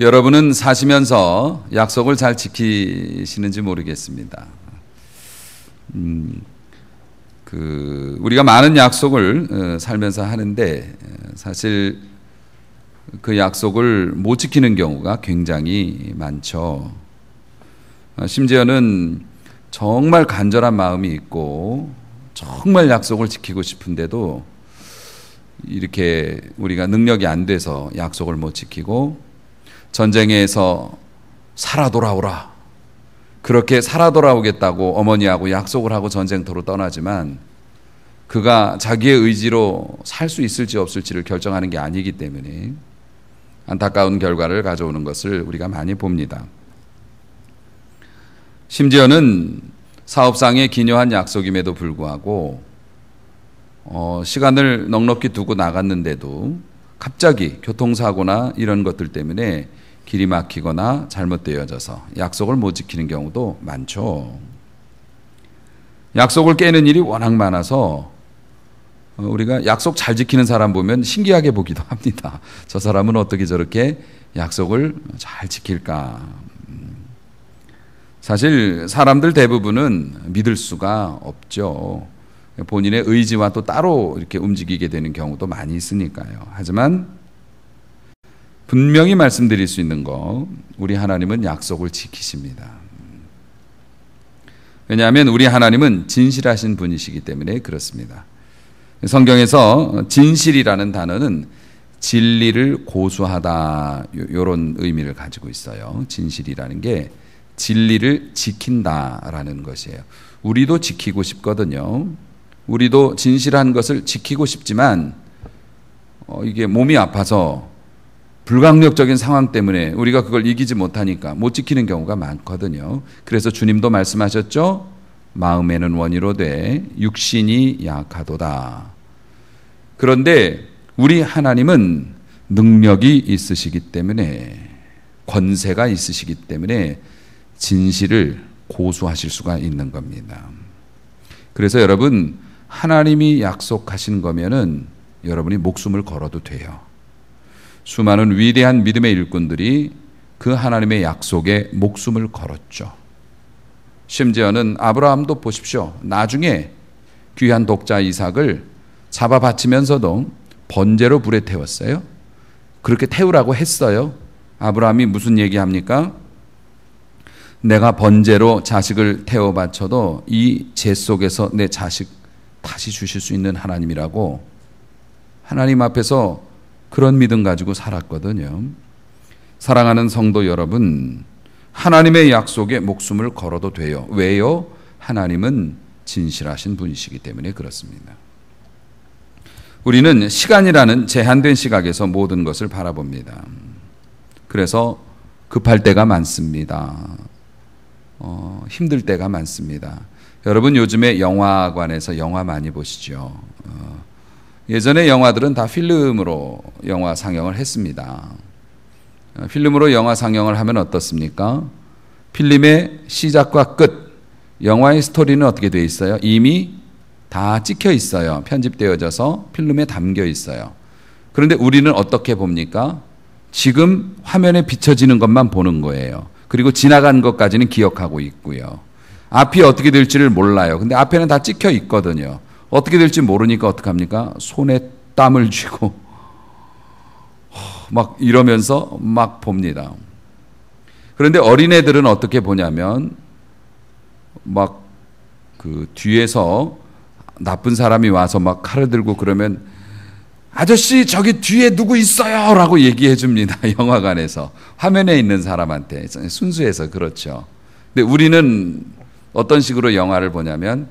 여러분은 사시면서 약속을 잘 지키시는지 모르겠습니다. 우리가 많은 약속을 살면서 하는데 사실 그 약속을 못 지키는 경우가 굉장히 많죠. 심지어는 정말 간절한 마음이 있고 정말 약속을 지키고 싶은데도 이렇게 우리가 능력이 안 돼서 약속을 못 지키고, 전쟁에서 살아 돌아오라, 그렇게 살아 돌아오겠다고 어머니하고 약속을 하고 전쟁터로 떠나지만 그가 자기의 의지로 살 수 있을지 없을지를 결정하는 게 아니기 때문에 안타까운 결과를 가져오는 것을 우리가 많이 봅니다. 심지어는 사업상의 기묘한 약속임에도 불구하고 시간을 넉넉히 두고 나갔는데도 갑자기 교통사고나 이런 것들 때문에 길이 막히거나 잘못되어져서 약속을 못 지키는 경우도 많죠. 약속을 깨는 일이 워낙 많아서 우리가 약속 잘 지키는 사람 보면 신기하게 보기도 합니다. 저 사람은 어떻게 저렇게 약속을 잘 지킬까. 사실 사람들 대부분은 믿을 수가 없죠. 본인의 의지와 또 따로 이렇게 움직이게 되는 경우도 많이 있으니까요. 하지만 분명히 말씀드릴 수 있는 거, 우리 하나님은 약속을 지키십니다. 왜냐하면 우리 하나님은 진실하신 분이시기 때문에 그렇습니다. 성경에서 진실이라는 단어는 진리를 고수하다, 이런 의미를 가지고 있어요. 진실이라는 게 진리를 지킨다라는 것이에요. 우리도 지키고 싶거든요. 우리도 진실한 것을 지키고 싶지만 이게 몸이 아파서 불강력적인 상황 때문에 우리가 그걸 이기지 못하니까 못 지키는 경우가 많거든요. 그래서 주님도 말씀하셨죠. 마음에는 원이로되 육신이 약하도다. 그런데 우리 하나님은 능력이 있으시기 때문에, 권세가 있으시기 때문에 진실을 고수하실 수가 있는 겁니다. 그래서 여러분, 하나님이 약속하신 거면은 여러분이 목숨을 걸어도 돼요. 수많은 위대한 믿음의 일꾼들이 그 하나님의 약속에 목숨을 걸었죠. 심지어는 아브라함도 보십시오. 나중에 귀한 독자 이삭을 잡아 바치면서도 번제로 불에 태웠어요. 그렇게 태우라고 했어요. 아브라함이 무슨 얘기합니까? 내가 번제로 자식을 태워 바쳐도 이 제 속에서 내 자식 다시 주실 수 있는 하나님이라고 하나님 앞에서 그런 믿음 가지고 살았거든요. 사랑하는 성도 여러분, 하나님의 약속에 목숨을 걸어도 돼요. 왜요? 하나님은 진실하신 분이시기 때문에 그렇습니다. 우리는 시간이라는 제한된 시각에서 모든 것을 바라봅니다. 그래서 급할 때가 많습니다. 힘들 때가 많습니다. 여러분, 요즘에 영화관에서 영화 많이 보시죠. 예전에 영화들은 다 필름으로 영화 상영을 했습니다. 필름으로 영화 상영을 하면 어떻습니까? 필름의 시작과 끝, 영화의 스토리는 어떻게 되어 있어요? 이미 다 찍혀 있어요. 편집되어져서 필름에 담겨 있어요. 그런데 우리는 어떻게 봅니까? 지금 화면에 비춰지는 것만 보는 거예요. 그리고 지나간 것까지는 기억하고 있고요. 앞이 어떻게 될지를 몰라요. 근데 앞에는 다 찍혀 있거든요. 어떻게 될지 모르니까 어떡합니까? 손에 땀을 쥐고 막 이러면서 막 봅니다. 그런데 어린애들은 어떻게 보냐면 막 그 뒤에서 나쁜 사람이 와서 막 칼을 들고 그러면 아저씨 저기 뒤에 누구 있어요 라고 얘기해 줍니다. 영화관에서 화면에 있는 사람한테. 순수해서 그렇죠. 근데 우리는 어떤 식으로 영화를 보냐면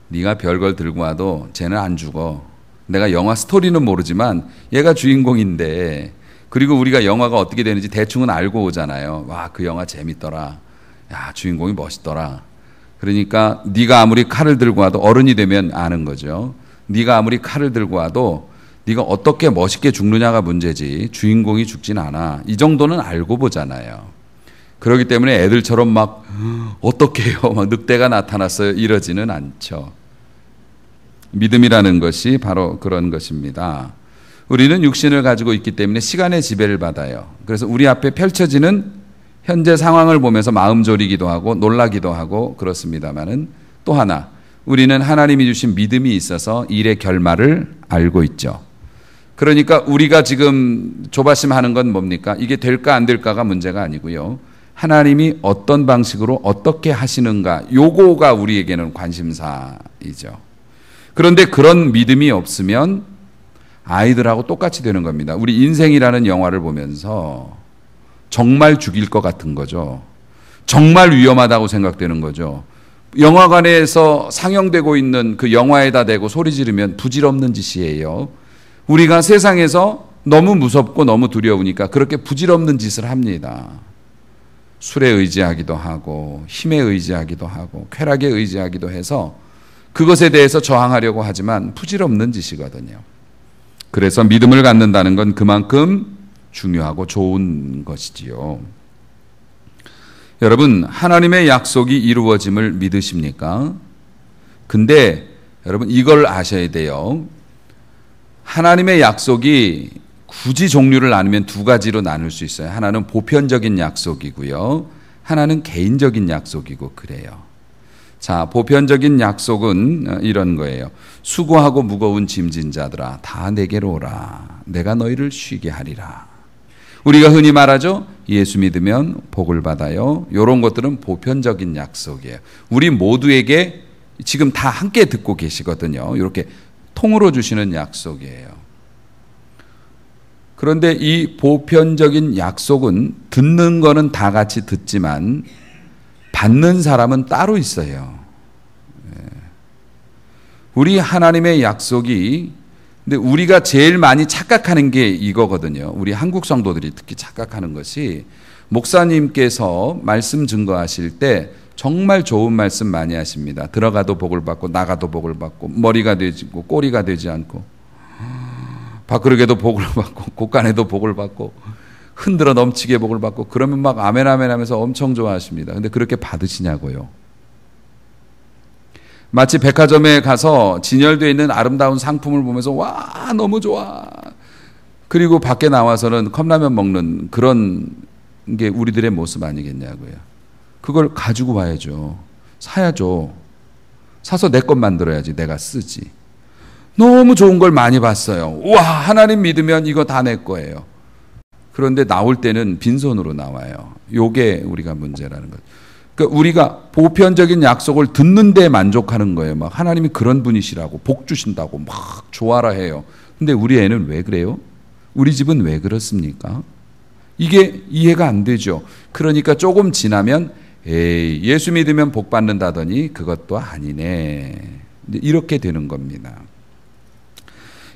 네가 별걸 들고 와도 쟤는 안 죽어. 내가 영화 스토리는 모르지만 얘가 주인공인데, 그리고 우리가 영화가 어떻게 되는지 대충은 알고 오잖아요. 와, 그 영화 재밌더라. 야, 주인공이 멋있더라. 그러니까 네가 아무리 칼을 들고 와도, 어른이 되면 아는 거죠. 네가 아무리 칼을 들고 와도 네가 어떻게 멋있게 죽느냐가 문제지 주인공이 죽진 않아. 이 정도는 알고 보잖아요. 그렇기 때문에 애들처럼 막 어떡해요, 막 늑대가 나타났어요 이러지는 않죠. 믿음이라는 것이 바로 그런 것입니다. 우리는 육신을 가지고 있기 때문에 시간의 지배를 받아요. 그래서 우리 앞에 펼쳐지는 현재 상황을 보면서 마음 졸이기도 하고 놀라기도 하고 그렇습니다만은 또 하나 우리는 하나님이 주신 믿음이 있어서 일의 결말을 알고 있죠. 그러니까 우리가 지금 조바심하는 건 뭡니까? 이게 될까 안 될까가 문제가 아니고요. 하나님이 어떤 방식으로 어떻게 하시는가 요거가 우리에게는 관심사이죠. 그런데 그런 믿음이 없으면 아이들하고 똑같이 되는 겁니다. 우리 인생이라는 영화를 보면서 정말 죽일 것 같은 거죠. 정말 위험하다고 생각되는 거죠. 영화관에서 상영되고 있는 그 영화에다 대고 소리 지르면 부질없는 짓이에요. 우리가 세상에서 너무 무섭고 너무 두려우니까 그렇게 부질없는 짓을 합니다. 술에 의지하기도 하고 힘에 의지하기도 하고 쾌락에 의지하기도 해서 그것에 대해서 저항하려고 하지만 부질없는 짓이거든요. 그래서 믿음을 갖는다는 건 그만큼 중요하고 좋은 것이지요. 여러분, 하나님의 약속이 이루어짐을 믿으십니까? 근데 여러분 이걸 아셔야 돼요. 하나님의 약속이 굳이 종류를 나누면 두 가지로 나눌 수 있어요. 하나는 보편적인 약속이고요. 하나는 개인적인 약속이고 그래요. 자, 보편적인 약속은 이런 거예요. 수고하고 무거운 짐진 자들아 다 내게로 오라. 내가 너희를 쉬게 하리라. 우리가 흔히 말하죠. 예수 믿으면 복을 받아요. 이런 것들은 보편적인 약속이에요. 우리 모두에게 지금 다 함께 듣고 계시거든요. 이렇게 통으로 주시는 약속이에요. 그런데 이 보편적인 약속은 듣는 거는 다 같이 듣지만 받는 사람은 따로 있어요. 우리 하나님의 약속이 근데 우리가 제일 많이 착각하는 게 이거거든요. 우리 한국 성도들이 특히 착각하는 것이 목사님께서 말씀 증거하실 때 정말 좋은 말씀 많이 하십니다. 들어가도 복을 받고 나가도 복을 받고 머리가 되지고 꼬리가 되지 않고 밥그릇에도 복을 받고 곳간에도 복을 받고 흔들어 넘치게 복을 받고 그러면 막 아멘 아멘 하면서 엄청 좋아하십니다. 근데 그렇게 받으시냐고요. 마치 백화점에 가서 진열되어 있는 아름다운 상품을 보면서 와 너무 좋아. 그리고 밖에 나와서는 컵라면 먹는 그런 게 우리들의 모습 아니겠냐고요. 그걸 가지고 와야죠. 사야죠. 사서 내 것 만들어야지. 내가 쓰지. 너무 좋은 걸 많이 봤어요. 와 하나님 믿으면 이거 다 내 거예요. 그런데 나올 때는 빈손으로 나와요. 요게 우리가 문제라는 거죠. 그러니까 우리가 보편적인 약속을 듣는 데 만족하는 거예요. 막 하나님이 그런 분이시라고 복 주신다고 막 좋아라 해요. 근데 우리 애는 왜 그래요? 우리 집은 왜 그렇습니까? 이게 이해가 안 되죠. 그러니까 조금 지나면 에이 예수 믿으면 복 받는다더니 그것도 아니네. 이렇게 되는 겁니다.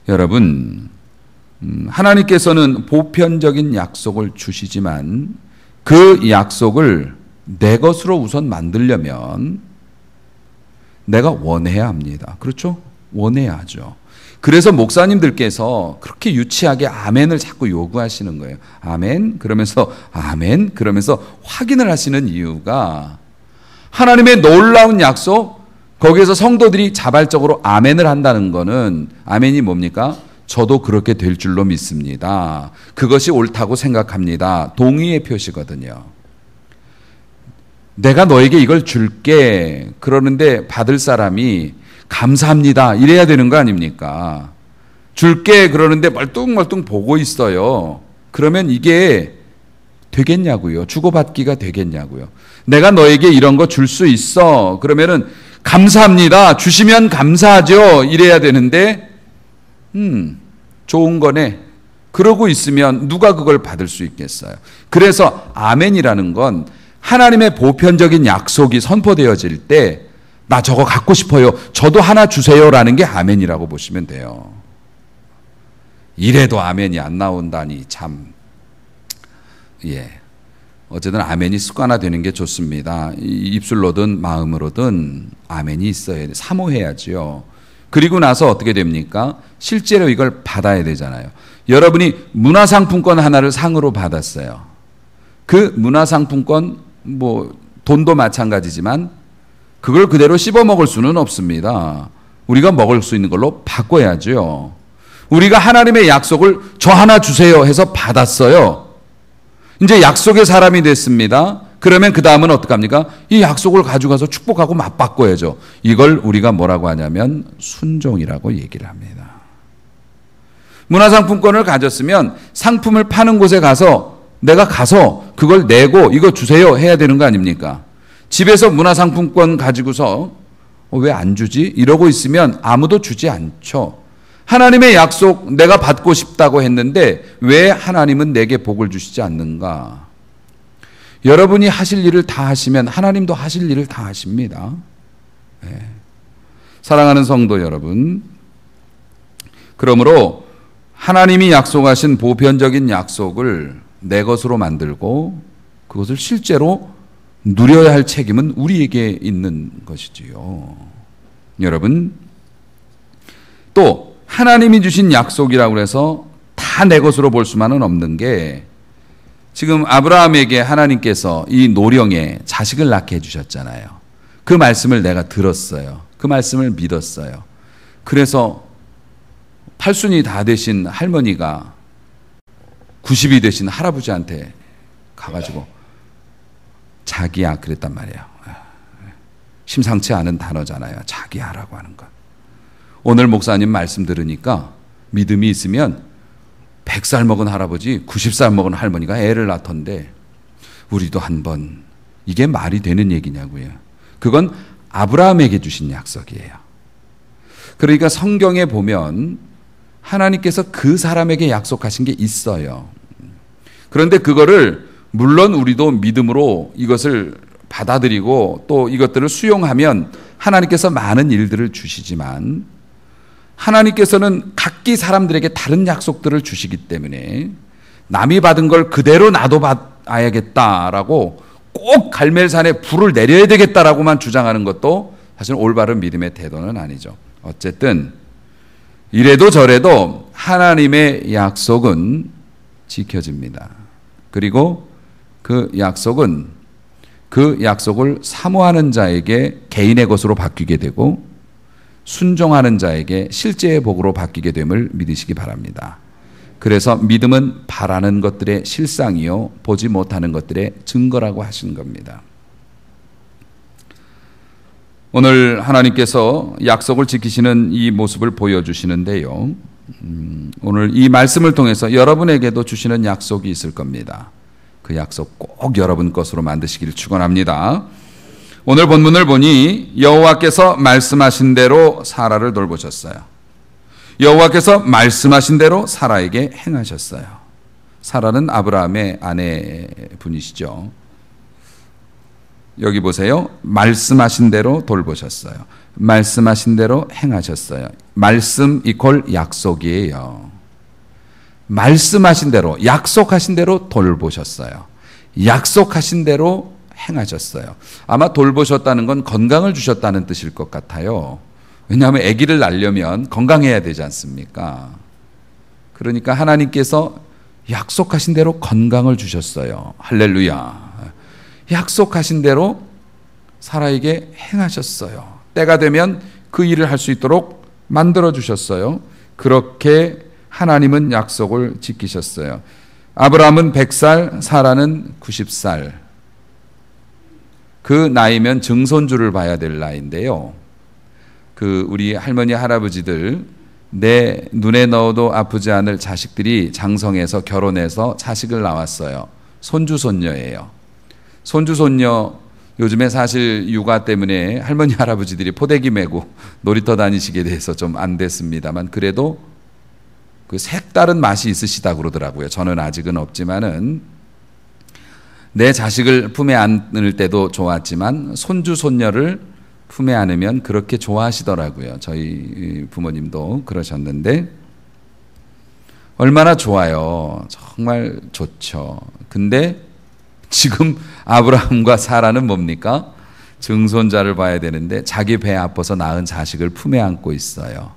여러분 하나님께서는 보편적인 약속을 주시지만 그 약속을 내 것으로 우선 만들려면 내가 원해야 합니다. 그렇죠? 원해야 하죠. 그래서 목사님들께서 그렇게 유치하게 아멘을 자꾸 요구하시는 거예요. 아멘 그러면서 아멘 그러면서 확인을 하시는 이유가 하나님의 놀라운 약속 거기에서 성도들이 자발적으로 아멘을 한다는 거는 아멘이 뭡니까? 저도 그렇게 될 줄로 믿습니다. 그것이 옳다고 생각합니다. 동의의 표시거든요. 내가 너에게 이걸 줄게. 그러는데 받을 사람이 감사합니다. 이래야 되는 거 아닙니까? 줄게. 그러는데 멀뚱멀뚱 보고 있어요. 그러면 이게 되겠냐고요. 주고받기가 되겠냐고요. 내가 너에게 이런 거 줄 수 있어. 그러면은 감사합니다. 주시면 감사하죠. 이래야 되는데 좋은 거네. 그러고 있으면 누가 그걸 받을 수 있겠어요. 그래서 아멘이라는 건 하나님의 보편적인 약속이 선포되어질 때 나 저거 갖고 싶어요. 저도 하나 주세요라는 게 아멘이라고 보시면 돼요. 이래도 아멘이 안 나온다니 참. 예. 어쨌든 아멘이 습관화되는 게 좋습니다. 입술로든 마음으로든 아멘이 있어야 돼. 사모해야지요. 그리고 나서 어떻게 됩니까? 실제로 이걸 받아야 되잖아요. 여러분이 문화상품권 하나를 상으로 받았어요. 그 문화상품권 뭐 돈도 마찬가지지만 그걸 그대로 씹어 먹을 수는 없습니다. 우리가 먹을 수 있는 걸로 바꿔야죠. 우리가 하나님의 약속을 저 하나 주세요 해서 받았어요. 이제 약속의 사람이 됐습니다. 그러면 그 다음은 어떡합니까? 이 약속을 가져가서 축복하고 맞바꿔야죠. 이걸 우리가 뭐라고 하냐면 순종이라고 얘기를 합니다. 문화상품권을 가졌으면 상품을 파는 곳에 가서 내가 가서 그걸 내고 이거 주세요 해야 되는 거 아닙니까? 집에서 문화상품권 가지고서 왜 안 주지? 이러고 있으면 아무도 주지 않죠. 하나님의 약속 내가 받고 싶다고 했는데 왜 하나님은 내게 복을 주시지 않는가? 여러분이 하실 일을 다 하시면 하나님도 하실 일을 다 하십니다. 네. 사랑하는 성도 여러분, 그러므로 하나님이 약속하신 보편적인 약속을 내 것으로 만들고 그것을 실제로 누려야 할 책임은 우리에게 있는 것이지요. 여러분, 또 하나님이 주신 약속이라고 해서 다 내 것으로 볼 수만은 없는 게 지금 아브라함에게 하나님께서 이 노령에 자식을 낳게 해주셨잖아요. 그 말씀을 내가 들었어요. 그 말씀을 믿었어요. 그래서 팔순이 다 되신 할머니가 90이 되신 할아버지한테 가가지고 자기야 그랬단 말이에요. 심상치 않은 단어잖아요. 자기야라고 하는 것. 오늘 목사님 말씀 들으니까 믿음이 있으면 100살 먹은 할아버지, 90살 먹은 할머니가 애를 낳던데 우리도 한번 이게 말이 되는 얘기냐고요. 그건 아브라함에게 주신 약속이에요. 그러니까 성경에 보면 하나님께서 그 사람에게 약속하신 게 있어요. 그런데 그거를 물론 우리도 믿음으로 이것을 받아들이고 또 이것들을 수용하면 하나님께서 많은 일들을 주시지만 하나님께서는 각기 사람들에게 다른 약속들을 주시기 때문에 남이 받은 걸 그대로 나도 받아야겠다라고 꼭 갈멜산에 불을 내려야 되겠다라고만 주장하는 것도 사실 올바른 믿음의 태도는 아니죠. 어쨌든 이래도 저래도 하나님의 약속은 지켜집니다. 그리고 그 약속은 그 약속을 사모하는 자에게 개인의 것으로 바뀌게 되고 순종하는 자에게 실제의 복으로 바뀌게 됨을 믿으시기 바랍니다. 그래서 믿음은 바라는 것들의 실상이요 보지 못하는 것들의 증거라고 하신 겁니다. 오늘 하나님께서 약속을 지키시는 이 모습을 보여주시는데요. 오늘 이 말씀을 통해서 여러분에게도 주시는 약속이 있을 겁니다. 그 약속 꼭 여러분 것으로 만드시기를 축원합니다. 오늘 본문을 보니 여호와께서 말씀하신 대로 사라를 돌보셨어요. 여호와께서 말씀하신 대로 사라에게 행하셨어요. 사라는 아브라함의 아내분이시죠. 여기 보세요. 말씀하신 대로 돌보셨어요. 말씀하신 대로 행하셨어요. 말씀 이퀄 약속이에요. 말씀하신 대로, 약속하신 대로 돌보셨어요. 약속하신 대로 행하셨어요. 아마 돌보셨다는 건 건강을 주셨다는 뜻일 것 같아요. 왜냐하면 아기를 낳으려면 건강해야 되지 않습니까? 그러니까 하나님께서 약속하신 대로 건강을 주셨어요. 할렐루야. 약속하신 대로 사라에게 행하셨어요. 때가 되면 그 일을 할 수 있도록 만들어 주셨어요. 그렇게 하나님은 약속을 지키셨어요. 아브라함은 100살, 사라는 90살. 그 나이면 증손주를 봐야 될 나이인데요. 우리 할머니, 할아버지들 내 눈에 넣어도 아프지 않을 자식들이 장성해서 결혼해서 자식을 낳았어요. 손주, 손녀예요. 손주, 손녀 요즘에 사실 육아 때문에 할머니, 할아버지들이 포대기 메고 놀이터 다니시게 돼서 좀 안 됐습니다만 그래도 그 색다른 맛이 있으시다 그러더라고요. 저는 아직은 없지만은 내 자식을 품에 안을 때도 좋았지만 손주, 손녀를 품에 안으면 그렇게 좋아하시더라고요. 저희 부모님도 그러셨는데 얼마나 좋아요. 정말 좋죠. 근데 지금 아브라함과 사라는 뭡니까? 증손자를 봐야 되는데 자기 배 아파서 낳은 자식을 품에 안고 있어요.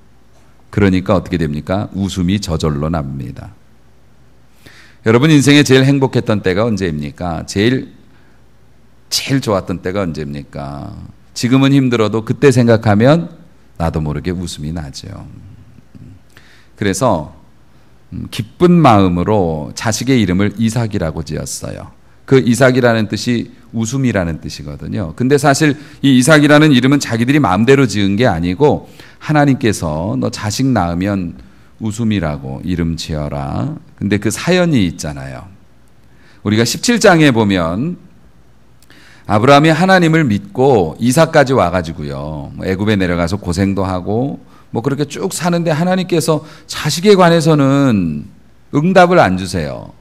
그러니까 어떻게 됩니까? 웃음이 저절로 납니다. 여러분 인생에 제일 행복했던 때가 언제입니까? 제일 좋았던 때가 언제입니까? 지금은 힘들어도 그때 생각하면 나도 모르게 웃음이 나죠. 그래서 기쁜 마음으로 자식의 이름을 이삭이라고 지었어요. 그 이삭이라는 뜻이 웃음이라는 뜻이거든요. 근데 사실 이 이삭이라는 이름은 자기들이 마음대로 지은 게 아니고 하나님께서 너 자식 낳으면 웃음이라고 이름 지어라. 근데 그 사연이 있잖아요. 우리가 17장에 보면 아브라함이 하나님을 믿고 이삭까지 와가지고요. 애굽에 내려가서 고생도 하고 뭐 그렇게 쭉 사는데 하나님께서 자식에 관해서는 응답을 안 주세요.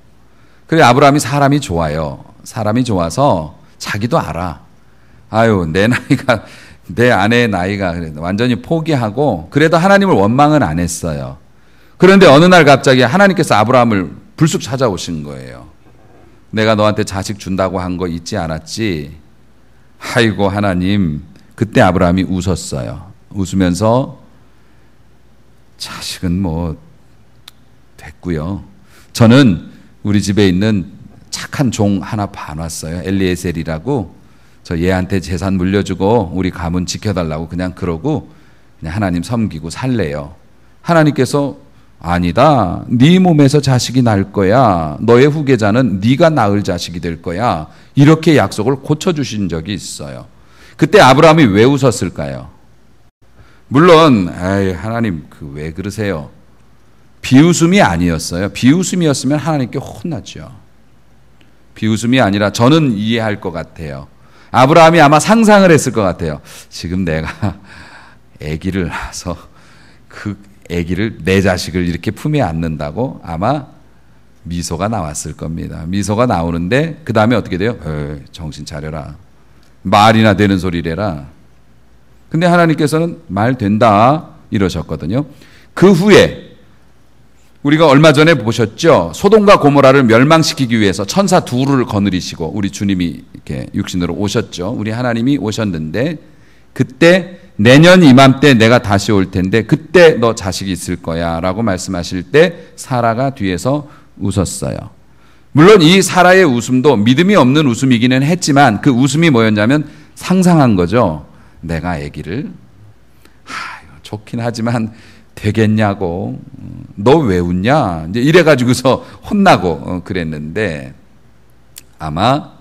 그래 아브라함이 사람이 좋아요. 사람이 좋아서 자기도 알아. 아유 내 나이가 내 아내의 나이가 완전히 포기하고 그래도 하나님을 원망은 안 했어요. 그런데 어느 날 갑자기 하나님께서 아브라함을 불쑥 찾아오신 거예요. 내가 너한테 자식 준다고 한 거 잊지 않았지? 아이고 하나님. 그때 아브라함이 웃었어요. 웃으면서 자식은 뭐 됐고요. 저는 우리 집에 있는 착한 종 하나 봐놨어요. 엘리에셀이라고. 저 얘한테 재산 물려주고 우리 가문 지켜달라고 그냥 그러고 그냥 하나님 섬기고 살래요. 하나님께서 아니다. 네 몸에서 자식이 날 거야. 너의 후계자는 네가 낳을 자식이 될 거야. 이렇게 약속을 고쳐주신 적이 있어요. 그때 아브라함이 왜 웃었을까요? 물론 에이, 하나님 왜 그러세요? 비웃음이 아니었어요. 비웃음이었으면 하나님께 혼났죠. 비웃음이 아니라 저는 이해할 것 같아요. 아브라함이 아마 상상을 했을 것 같아요. 지금 내가 아기를 낳아서 그 아기를 내 자식을 이렇게 품에 안는다고 아마 미소가 나왔을 겁니다. 미소가 나오는데 그 다음에 어떻게 돼요? 정신 차려라. 말이나 되는 소리래라. 근데 하나님께서는 말 된다 이러셨거든요. 그 후에 우리가 얼마 전에 보셨죠? 소돔과 고모라를 멸망시키기 위해서 천사 둘을 거느리시고 우리 주님이 이렇게 육신으로 오셨죠. 우리 하나님이 오셨는데 그때 내년 이맘때 내가 다시 올 텐데 그때 너 자식이 있을 거야 라고 말씀하실 때 사라가 뒤에서 웃었어요. 물론 이 사라의 웃음도 믿음이 없는 웃음이기는 했지만 그 웃음이 뭐였냐면 상상한 거죠. 내가 아기를 좋긴 하지만 되겠냐고. 너 왜 웃냐? 이제 이래가지고서 혼나고 그랬는데 아마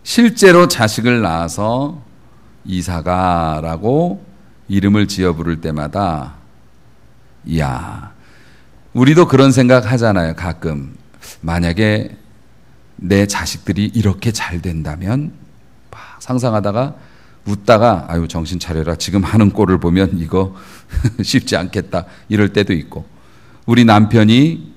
실제로 자식을 낳아서 이삭아라고 이름을 지어 부를 때마다 이야 우리도 그런 생각 하잖아요. 가끔 만약에 내 자식들이 이렇게 잘 된다면 막 상상하다가 웃다가 아유 정신 차려라 지금 하는 꼴을 보면 이거 쉽지 않겠다 이럴 때도 있고 우리 남편이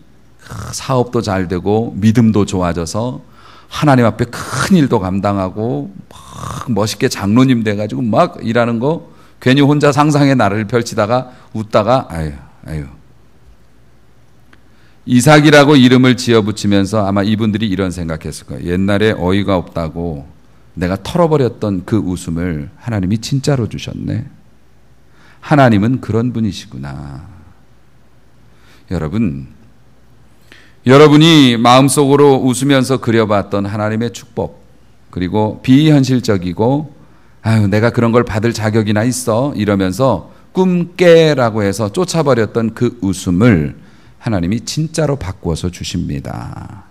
사업도 잘 되고 믿음도 좋아져서 하나님 앞에 큰 일도 감당하고 막 멋있게 장로님 돼가지고 막 일하는 거 괜히 혼자 상상의 나를 펼치다가 웃다가 아유 이삭이라고 이름을 지어붙이면서 아마 이분들이 이런 생각했을 거예요. 옛날에 어이가 없다고 내가 털어버렸던 그 웃음을 하나님이 진짜로 주셨네. 하나님은 그런 분이시구나. 여러분이 마음속으로 웃으면서 그려봤던 하나님의 축복 그리고 비현실적이고 아유 내가 그런 걸 받을 자격이나 있어 이러면서 꿈깨라고 해서 쫓아버렸던 그 웃음을 하나님이 진짜로 바꾸어서 주십니다.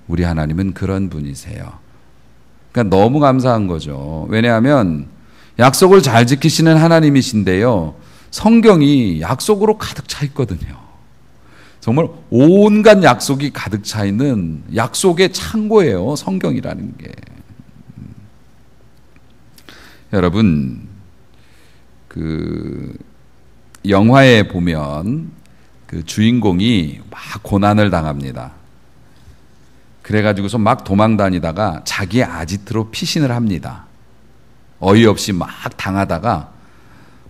우리 하나님은 그런 분이세요. 그러니까 너무 감사한 거죠. 왜냐하면 약속을 잘 지키시는 하나님이신데요. 성경이 약속으로 가득 차 있거든요. 정말 온갖 약속이 가득 차 있는 약속의 창고예요. 성경이라는 게. 여러분, 그 영화에 보면 그 주인공이 막 고난을 당합니다. 그래가지고서 막 도망 다니다가 자기의 아지트로 피신을 합니다. 어이없이 막 당하다가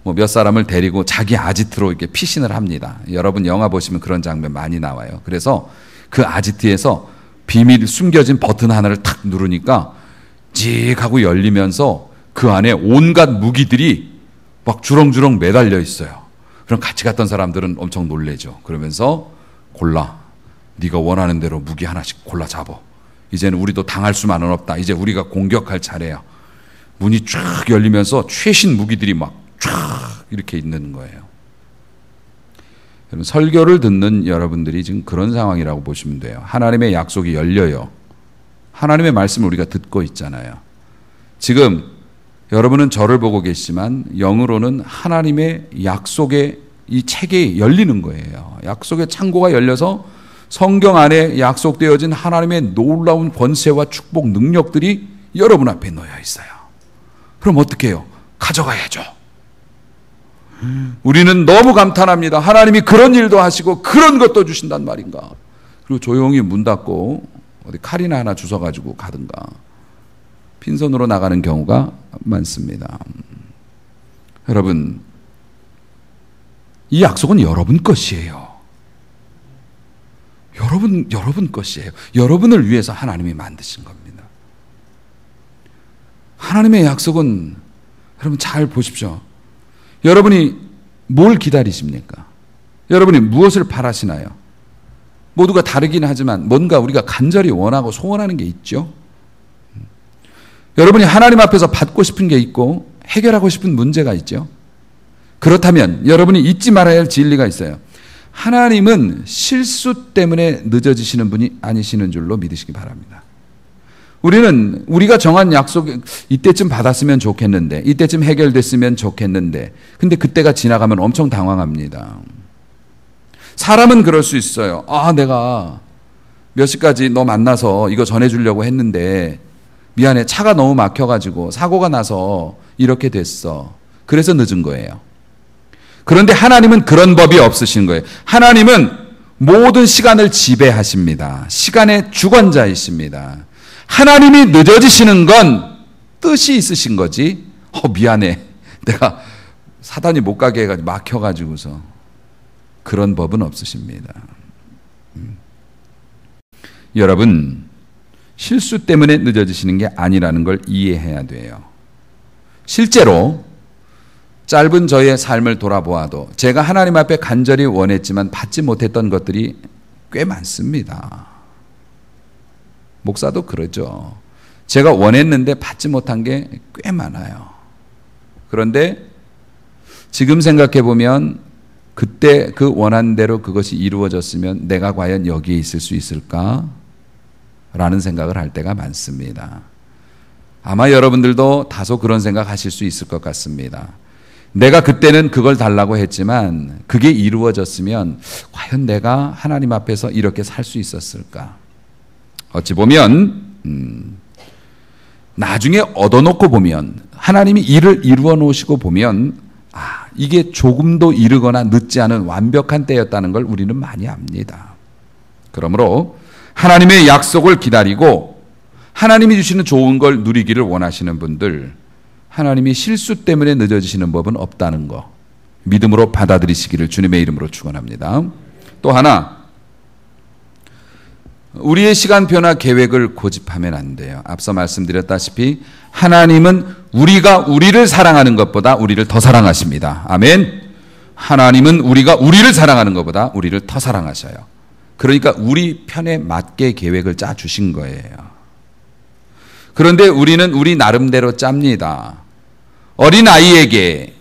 뭐 몇 사람을 데리고 자기 아지트로 이렇게 피신을 합니다. 여러분 영화 보시면 그런 장면 많이 나와요. 그래서 그 아지트에서 비밀 숨겨진 버튼 하나를 탁 누르니까 직 하고 열리면서 그 안에 온갖 무기들이 막 주렁주렁 매달려 있어요. 그럼 같이 갔던 사람들은 엄청 놀래죠. 그러면서 골라. 네가 원하는 대로 무기 하나씩 골라 잡어. 이제는 우리도 당할 수만은 없다. 이제 우리가 공격할 차례야. 문이 쫙 열리면서 최신 무기들이 막 쫙 이렇게 있는 거예요. 여러분, 설교를 듣는 여러분들이 지금 그런 상황이라고 보시면 돼요. 하나님의 약속이 열려요. 하나님의 말씀을 우리가 듣고 있잖아요. 지금 여러분은 저를 보고 계시지만 영으로는 하나님의 약속의 이 책이 열리는 거예요. 약속의 창고가 열려서 성경 안에 약속되어진 하나님의 놀라운 권세와 축복 능력들이 여러분 앞에 놓여 있어요. 그럼 어떻게 해요? 가져가야죠. 우리는 너무 감탄합니다. 하나님이 그런 일도 하시고 그런 것도 주신단 말인가. 그리고 조용히 문 닫고 어디 칼이나 하나 주워가지고 가든가 빈손으로 나가는 경우가 많습니다. 여러분, 이 약속은 여러분 것이에요. 여러분 것이에요. 여러분을 위해서 하나님이 만드신 겁니다. 하나님의 약속은 여러분 잘 보십시오. 여러분이 뭘 기다리십니까? 여러분이 무엇을 바라시나요? 모두가 다르긴 하지만 뭔가 우리가 간절히 원하고 소원하는 게 있죠. 여러분이 하나님 앞에서 받고 싶은 게 있고 해결하고 싶은 문제가 있죠. 그렇다면 여러분이 잊지 말아야 할 진리가 있어요. 하나님은 실수 때문에 늦어지시는 분이 아니시는 줄로 믿으시기 바랍니다. 우리는 우리가 정한 약속 이때쯤 받았으면 좋겠는데, 이때쯤 해결됐으면 좋겠는데, 근데 그때가 지나가면 엄청 당황합니다. 사람은 그럴 수 있어요. 내가 몇 시까지 너 만나서 이거 전해주려고 했는데 미안해, 차가 너무 막혀가지고 사고가 나서 이렇게 됐어. 그래서 늦은 거예요. 그런데 하나님은 그런 법이 없으신 거예요. 하나님은 모든 시간을 지배하십니다. 시간의 주권자이십니다. 하나님이 늦어지시는 건 뜻이 있으신 거지. 미안해, 내가 사단이 못 가게 해가지고 막혀가지고서. 그런 법은 없으십니다. 여러분, 실수 때문에 늦어지시는 게 아니라는 걸 이해해야 돼요. 실제로 짧은 저의 삶을 돌아보아도 제가 하나님 앞에 간절히 원했지만 받지 못했던 것들이 꽤 많습니다. 목사도 그러죠. 제가 원했는데 받지 못한 게 꽤 많아요. 그런데 지금 생각해 보면 그때 그 원한 대로 그것이 이루어졌으면 내가 과연 여기에 있을 수 있을까? 라는 생각을 할 때가 많습니다. 아마 여러분들도 다소 그런 생각 하실 수 있을 것 같습니다. 내가 그때는 그걸 달라고 했지만 그게 이루어졌으면 과연 내가 하나님 앞에서 이렇게 살 수 있었을까? 어찌 보면 나중에 얻어놓고 보면, 하나님이 일을 이루어 놓으시고 보면 이게 조금도 이르거나 늦지 않은 완벽한 때였다는 걸 우리는 많이 압니다. 그러므로 하나님의 약속을 기다리고 하나님이 주시는 좋은 걸 누리기를 원하시는 분들, 하나님이 실수 때문에 늦어지시는 법은 없다는 거 믿음으로 받아들이시기를 주님의 이름으로 축원합니다. 또 하나, 우리의 시간표나 계획을 고집하면 안 돼요. 앞서 말씀드렸다시피 하나님은 우리가 우리를 사랑하는 것보다 우리를 더 사랑하십니다. 아멘. 하나님은 우리가 우리를 사랑하는 것보다 우리를 더 사랑하셔요. 그러니까 우리 편에 맞게 계획을 짜 주신 거예요. 그런데 우리는 우리 나름대로 짭니다. 어린아이에게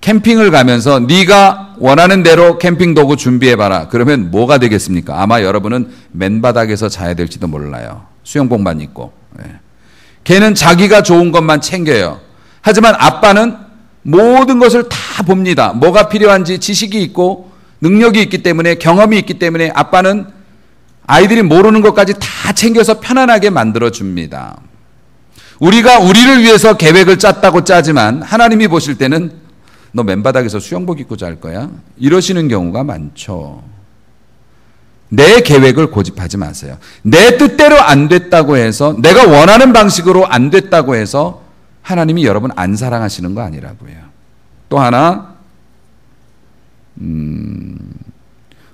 캠핑을 가면서 네가 원하는 대로 캠핑 도구 준비해봐라. 그러면 뭐가 되겠습니까? 아마 여러분은 맨바닥에서 자야 될지도 몰라요. 수영복만 입고. 걔는 자기가 좋은 것만 챙겨요. 하지만 아빠는 모든 것을 다 봅니다. 뭐가 필요한지 지식이 있고 능력이 있기 때문에, 경험이 있기 때문에 아빠는 아이들이 모르는 것까지 다 챙겨서 편안하게 만들어줍니다. 우리가 우리를 위해서 계획을 짰다고 짜지만 하나님이 보실 때는 너 맨바닥에서 수영복 입고 잘 거야? 이러시는 경우가 많죠. 내 계획을 고집하지 마세요. 내 뜻대로 안 됐다고 해서, 내가 원하는 방식으로 안 됐다고 해서 하나님이 여러분 안 사랑하시는 거 아니라고요. 또 하나,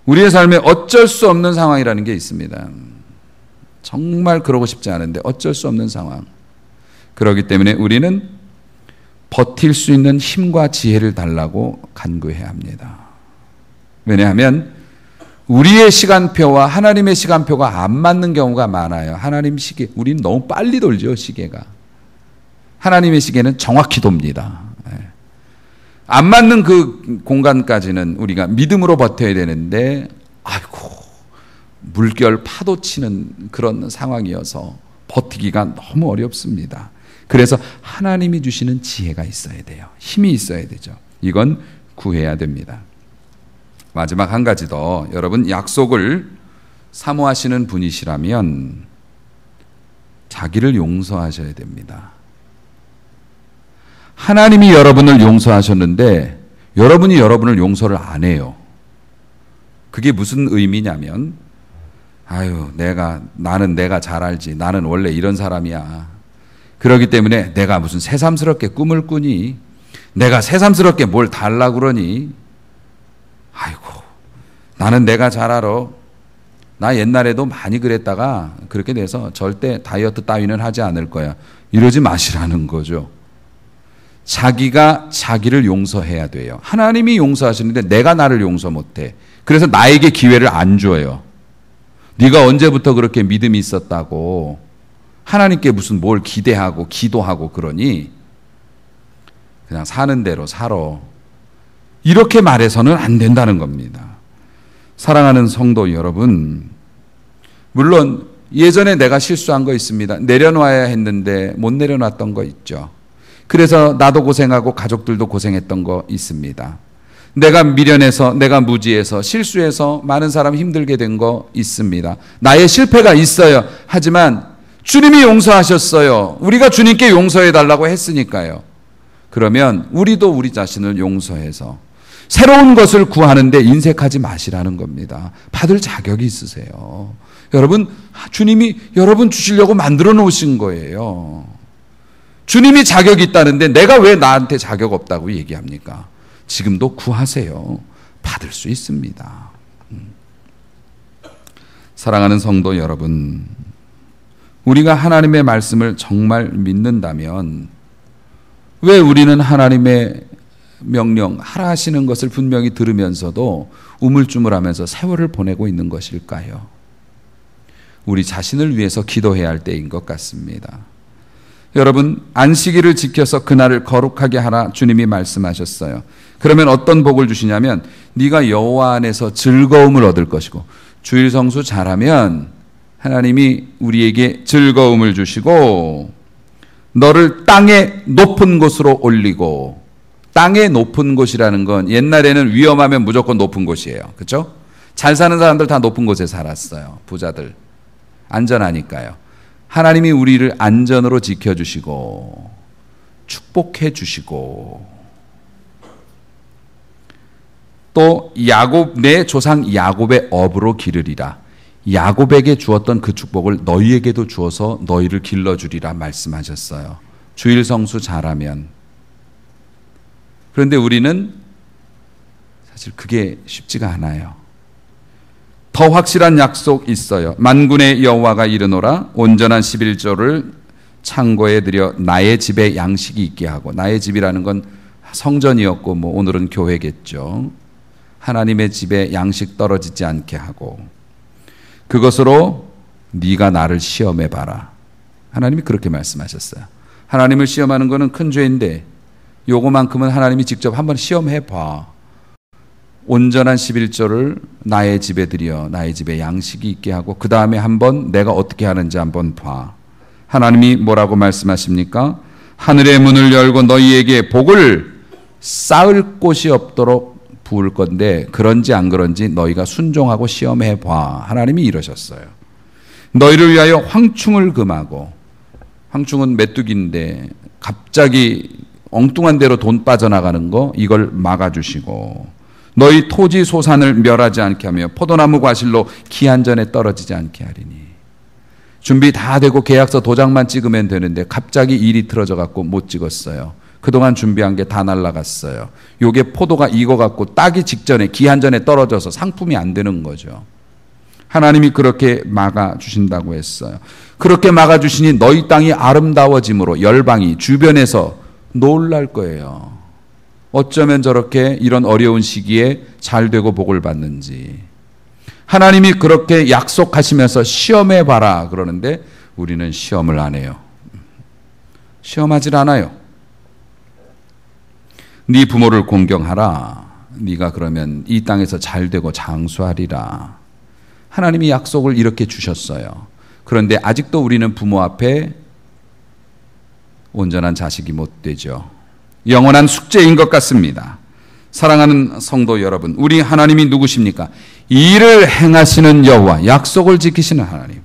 우리의 삶에 어쩔 수 없는 상황이라는 게 있습니다. 정말 그러고 싶지 않은데 어쩔 수 없는 상황. 그렇기 때문에 우리는 버틸 수 있는 힘과 지혜를 달라고 간구해야 합니다. 왜냐하면 우리의 시간표와 하나님의 시간표가 안 맞는 경우가 많아요. 하나님 시계, 우리는 너무 빨리 돌죠, 시계가. 하나님의 시계는 정확히 돕니다. 안 맞는 그 공간까지는 우리가 믿음으로 버텨야 되는데, 아이고, 물결 파도 치는 그런 상황이어서 버티기가 너무 어렵습니다. 그래서 하나님이 주시는 지혜가 있어야 돼요. 힘이 있어야 되죠. 이건 구해야 됩니다. 마지막 한 가지 더, 여러분 약속을 사모하시는 분이시라면 자기를 용서하셔야 됩니다. 하나님이 여러분을 용서하셨는데 여러분이 여러분을 용서를 안 해요. 그게 무슨 의미냐면, 아유, 나는 내가 잘 알지. 나는 원래 이런 사람이야. 그렇기 때문에 내가 무슨 새삼스럽게 꿈을 꾸니? 내가 새삼스럽게 뭘 달라고 그러니? 아이고, 나는 내가 잘 알아. 나 옛날에도 많이 그랬다가 그렇게 돼서 절대 다이어트 따위는 하지 않을 거야. 이러지 마시라는 거죠. 자기가 자기를 용서해야 돼요. 하나님이 용서하시는데 내가 나를 용서 못해. 그래서 나에게 기회를 안 줘요. 네가 언제부터 그렇게 믿음이 있었다고 하나님께 무슨 뭘 기대하고 기도하고 그러니? 그냥 사는 대로 살아. 이렇게 말해서는 안 된다는 겁니다. 사랑하는 성도 여러분, 물론 예전에 내가 실수한 거 있습니다. 내려놔야 했는데 못 내려놨던 거 있죠. 그래서 나도 고생하고 가족들도 고생했던 거 있습니다. 내가 미련해서, 내가 무지해서, 실수해서 많은 사람 힘들게 된 거 있습니다. 나의 실패가 있어요. 하지만 주님이 용서하셨어요. 우리가 주님께 용서해 달라고 했으니까요. 그러면 우리도 우리 자신을 용서해서 새로운 것을 구하는데 인색하지 마시라는 겁니다. 받을 자격이 있으세요. 여러분, 주님이 여러분 주시려고 만들어 놓으신 거예요. 주님이 자격이 있다는데 내가 왜 나한테 자격 없다고 얘기합니까? 지금도 구하세요. 받을 수 있습니다. 사랑하는 성도 여러분, 우리가 하나님의 말씀을 정말 믿는다면 왜 우리는 하나님의 명령, 하라 하시는 것을 분명히 들으면서도 우물쭈물하면서 세월을 보내고 있는 것일까요? 우리 자신을 위해서 기도해야 할 때인 것 같습니다. 여러분, 안식일을 지켜서 그날을 거룩하게 하라 주님이 말씀하셨어요. 그러면 어떤 복을 주시냐면 네가 여호와 안에서 즐거움을 얻을 것이고, 주일 성수 잘하면 하나님이 우리에게 즐거움을 주시고 너를 땅의 높은 곳으로 올리고, 땅의 높은 곳이라는 건 옛날에는 위험하면 무조건 높은 곳이에요. 그렇죠? 잘 사는 사람들 다 높은 곳에 살았어요. 부자들. 안전하니까요. 하나님이 우리를 안전으로 지켜주시고 축복해 주시고, 또 야곱, 내 조상 야곱의 업으로 기르리라. 야곱에게 주었던 그 축복을 너희에게도 주어서 너희를 길러주리라 말씀하셨어요. 주일 성수 잘하면. 그런데 우리는 사실 그게 쉽지가 않아요. 더 확실한 약속 있어요. 만군의 여호와가 이르노라, 온전한 11조를 창고에 들여 나의 집에 양식이 있게 하고, 나의 집이라는 건 성전이었고 뭐 오늘은 교회겠죠. 하나님의 집에 양식 떨어지지 않게 하고, 그것으로 네가 나를 시험해 봐라. 하나님이 그렇게 말씀하셨어요. 하나님을 시험하는 것은 큰 죄인데 요거만큼은 하나님이 직접 한번 시험해 봐. 온전한 11조를 나의 집에 들여 나의 집에 양식이 있게 하고, 그 다음에 한번 내가 어떻게 하는지 한번 봐. 하나님이 뭐라고 말씀하십니까? 하늘의 문을 열고 너희에게 복을 쌓을 곳이 없도록 부을 건데 그런지 안 그런지 너희가 순종하고 시험해 봐. 하나님이 이러셨어요. 너희를 위하여 황충을 금하고, 황충은 메뚜기인데 갑자기 엉뚱한 데로 돈 빠져나가는 거, 이걸 막아주시고, 너희 토지 소산을 멸하지 않게 하며 포도나무 과실로 기한전에 떨어지지 않게 하리니. 준비 다 되고 계약서 도장만 찍으면 되는데 갑자기 일이 틀어져 갖고 못 찍었어요. 그동안 준비한 게 다 날라갔어요. 요게 포도가 익어갖고 따기 직전에 기한전에 떨어져서 상품이 안 되는 거죠. 하나님이 그렇게 막아주신다고 했어요. 그렇게 막아주시니 너희 땅이 아름다워짐으로 열방이 주변에서 놀랄 거예요. 어쩌면 저렇게 이런 어려운 시기에 잘 되고 복을 받는지. 하나님이 그렇게 약속하시면서 시험해 봐라 그러는데 우리는 시험을 안 해요. 시험하질 않아요. 네 부모를 공경하라. 네가 그러면 이 땅에서 잘되고 장수하리라. 하나님이 약속을 이렇게 주셨어요. 그런데 아직도 우리는 부모 앞에 온전한 자식이 못 되죠. 영원한 숙제인 것 같습니다. 사랑하는 성도 여러분, 우리 하나님이 누구십니까? 일을 행하시는 여호와, 약속을 지키시는 하나님,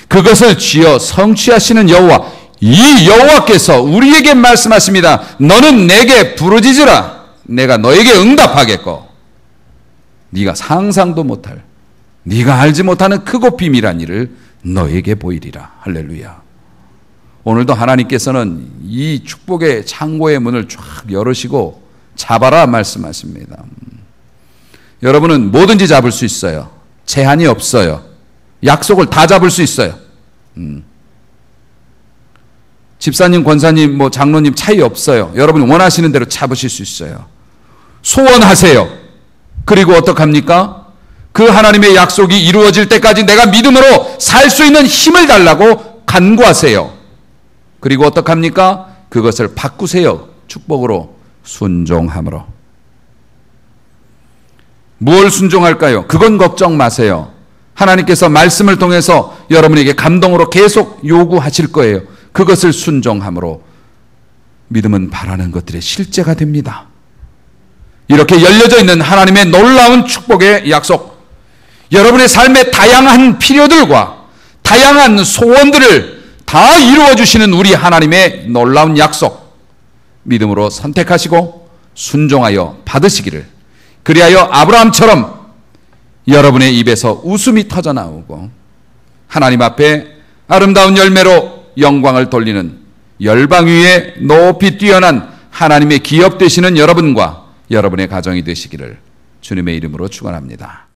그것을 쥐어 성취하시는 여호와, 이 여호와께서 우리에게 말씀하십니다. 너는 내게 부르짖으라. 내가 너에게 응답하겠고 네가 상상도 못할, 네가 알지 못하는 크고 비밀한 일을 너에게 보이리라. 할렐루야. 오늘도 하나님께서는 이 축복의 창고의 문을 쫙 열으시고 잡아라 말씀하십니다. 여러분은 뭐든지 잡을 수 있어요. 제한이 없어요. 약속을 다 잡을 수 있어요. 집사님, 권사님, 장로님 차이 없어요. 여러분이 원하시는 대로 잡으실 수 있어요. 소원하세요. 그리고 어떡합니까? 그 하나님의 약속이 이루어질 때까지 내가 믿음으로 살 수 있는 힘을 달라고 간구하세요. 그리고 어떡합니까? 그것을 바꾸세요. 축복으로, 순종함으로. 무엇을 순종할까요? 그건 걱정 마세요. 하나님께서 말씀을 통해서 여러분에게 감동으로 계속 요구하실 거예요. 그것을 순종함으로 믿음은 바라는 것들의 실제가 됩니다. 이렇게 열려져 있는 하나님의 놀라운 축복의 약속, 여러분의 삶의 다양한 필요들과 다양한 소원들을 다 이루어 주시는 우리 하나님의 놀라운 약속, 믿음으로 선택하시고 순종하여 받으시기를, 그리하여 아브라함처럼 여러분의 입에서 웃음이 터져나오고 하나님 앞에 아름다운 열매로 영광을 돌리는 열방 위에 높이 뛰어난 하나님의 기업 되시는 여러분과 여러분의 가정이 되시기를 주님의 이름으로 축원합니다.